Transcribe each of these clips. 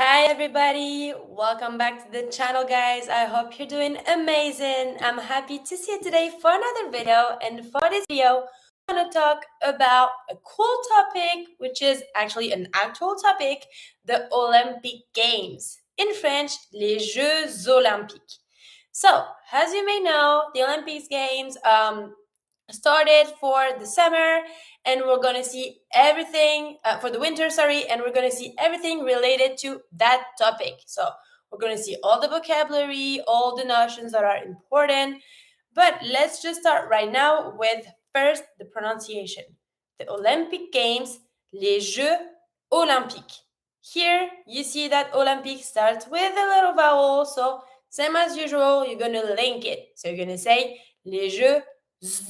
Hi, everybody. Welcome back to the channel, guys. I hope you're doing amazing. I'm happy to see you today for another video. And for this video, I'm going to talk about a cool topic, which is actually an actual topic, the Olympic Games. In French, les Jeux Olympiques. So, as you may know, the Olympic Games started for the summer, and we're going to see everything for the winter, and we're going to see everything related to that topic. So we're going to see all the vocabulary, all the notions that are important. But let's just start right now with first the pronunciation. The Olympic Games, les Jeux Olympiques. Here you see that Olympique starts with a little vowel, so same as usual, you're going to link it. So you're going to say les Jeux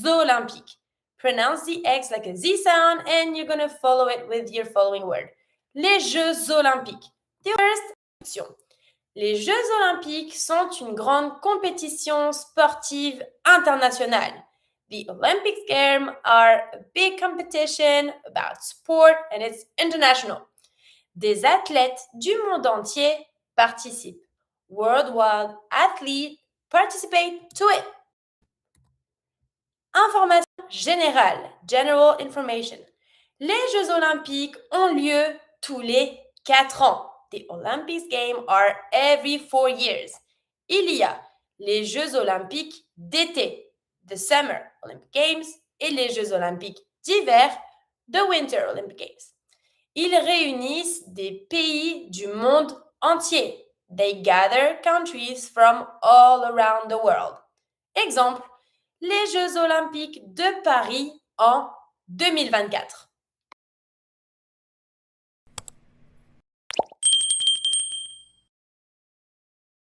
Olympiques. Pronounce the X like a Z sound, and you're going to follow it with your following word. Les Jeux Olympiques. The first introduction. Les Jeux Olympiques sont une grande compétition sportive internationale. The Olympic Games are a big competition about sport and it's international. Des athlètes du monde entier participent. Worldwide athletes participate to it. Information générale, general information. Les Jeux Olympiques ont lieu tous les 4 ans. The Olympic Games are every 4 years. Il y a les Jeux Olympiques d'été, the Summer Olympic Games, et les Jeux Olympiques d'hiver, the Winter Olympic Games. Ils réunissent des pays du monde entier. They gather countries from all around the world. Exemple, les Jeux Olympiques de Paris en 2024.